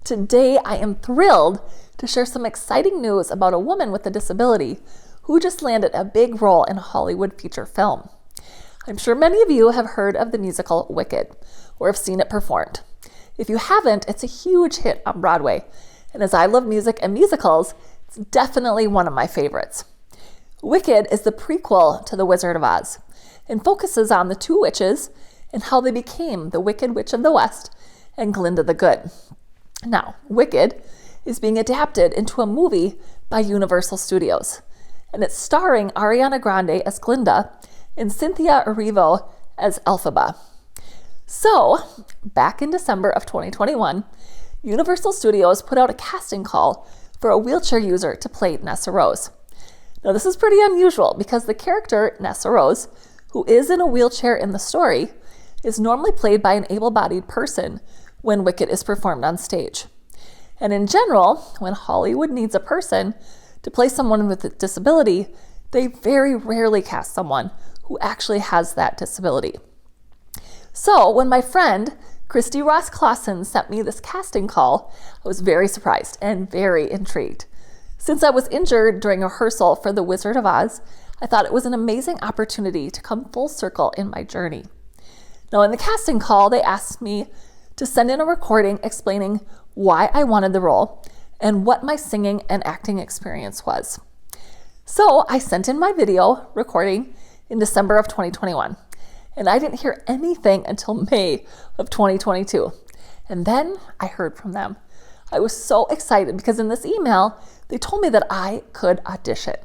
Today, I am thrilled to share some exciting news about a woman with a disability who just landed a big role in a Hollywood feature film. I'm sure many of you have heard of the musical Wicked or have seen it performed. If you haven't, it's a huge hit on Broadway, and as I love music and musicals, it's definitely one of my favorites. Wicked is the prequel to The Wizard of Oz and focuses on the two witches and how they became the Wicked Witch of the West and Glinda the Good. Now, Wicked is being adapted into a movie by Universal Studios, and it's starring Ariana Grande as Glinda and Cynthia Erivo as Elphaba. So, back in December of 2021, Universal Studios put out a casting call for a wheelchair user to play Nessa Rose. Now, this is pretty unusual because the character Nessa Rose, who is in a wheelchair in the story, is normally played by an able-bodied person when Wicked is performed on stage. And in general, when Hollywood needs a person to play someone with a disability, they very rarely cast someone who actually has that disability. So when my friend Christy Ross Clausen sent me this casting call, I was very surprised and very intrigued. Since I was injured during a rehearsal for The Wizard of Oz, I thought it was an amazing opportunity to come full circle in my journey. Now, in the casting call, they asked me to send in a recording explaining why I wanted the role and what my singing and acting experience was. So I sent in my video recording in December of 2021, and I didn't hear anything until May of 2022. And then I heard from them. I was so excited because in this email, they told me that I could audition.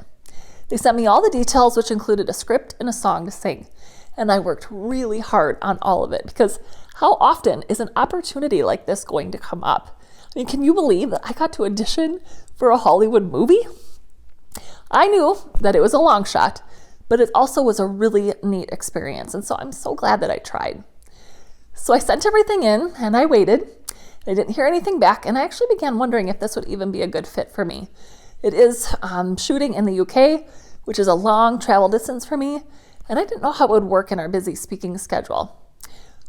They sent me all the details, which included a script and a song to sing. And I worked really hard on all of it because how often is an opportunity like this going to come up? I mean, can you believe that I got to audition for a Hollywood movie? I knew that it was a long shot, but it also was a really neat experience. And so I'm so glad that I tried. So I sent everything in and I waited. I didn't hear anything back, and I actually began wondering if this would even be a good fit for me. It is shooting in the UK, which is a long travel distance for me, and I didn't know how it would work in our busy speaking schedule.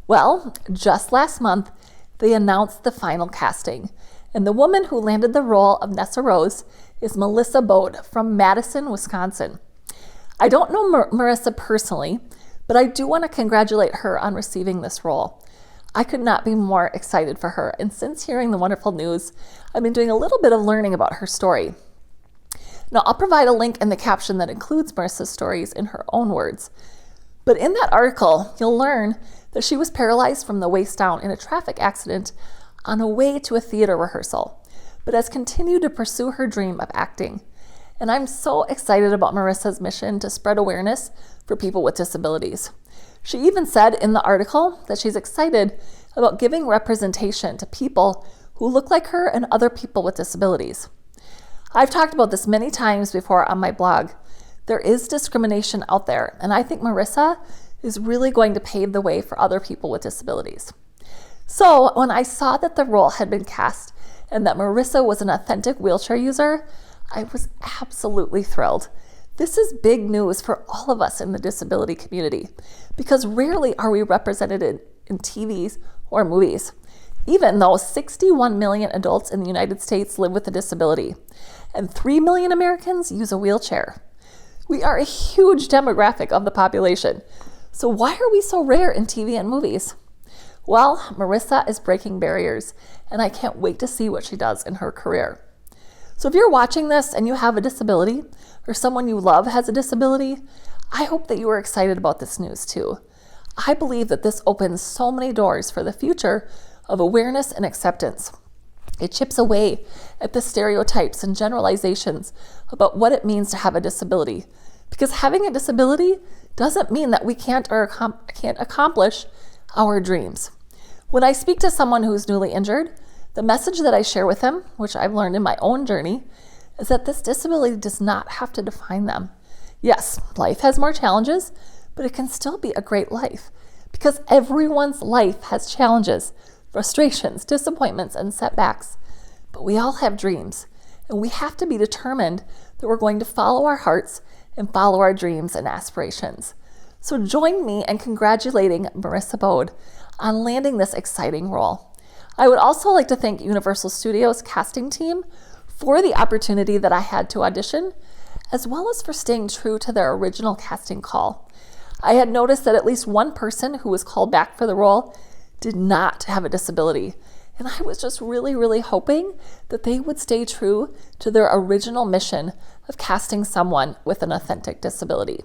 Well, just last month, they announced the final casting, and the woman who landed the role of Nessa Rose is Melissa Bode from Madison, Wisconsin. I don't know Marissa personally, but I do want to congratulate her on receiving this role. I could not be more excited for her, and since hearing the wonderful news, I've been doing a little bit of learning about her story. Now, I'll provide a link in the caption that includes Marissa's stories in her own words. But in that article, you'll learn that she was paralyzed from the waist down in a traffic accident on a way to a theater rehearsal, but has continued to pursue her dream of acting. And I'm so excited about Marissa's mission to spread awareness for people with disabilities. She even said in the article that she's excited about giving representation to people who look like her and other people with disabilities. I've talked about this many times before on my blog. There is discrimination out there, and I think Marissa is really going to pave the way for other people with disabilities. So when I saw that the role had been cast and that Marissa was an authentic wheelchair user, I was absolutely thrilled. This is big news for all of us in the disability community because rarely are we represented in TVs or movies, even though 61 million adults in the United States live with a disability and 3 million Americans use a wheelchair. We are a huge demographic of the population. So why are we so rare in TV and movies? Well, Marissa is breaking barriers, and I can't wait to see what she does in her career. So if you're watching this and you have a disability, or someone you love has a disability, I hope that you are excited about this news too. I believe that this opens so many doors for the future of awareness and acceptance. It chips away at the stereotypes and generalizations about what it means to have a disability. Because having a disability doesn't mean that we can't accomplish our dreams. When I speak to someone who's newly injured, the message that I share with them, which I've learned in my own journey, is that this disability does not have to define them. Yes, life has more challenges, but it can still be a great life because everyone's life has challenges, frustrations, disappointments, and setbacks. But we all have dreams, and we have to be determined that we're going to follow our hearts and follow our dreams and aspirations. So join me in congratulating Marissa Bode on landing this exciting role. I would also like to thank Universal Studios casting team for the opportunity that I had to audition, as well as for staying true to their original casting call. I had noticed that at least one person who was called back for the role did not have a disability, and I was just really, really hoping that they would stay true to their original mission of casting someone with an authentic disability.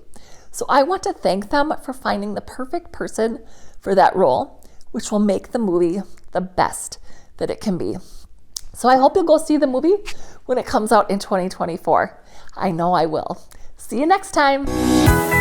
So I want to thank them for finding the perfect person for that role, which will make the movie the best that it can be. So I hope you'll go see the movie when it comes out in 2024. I know I will. See you next time.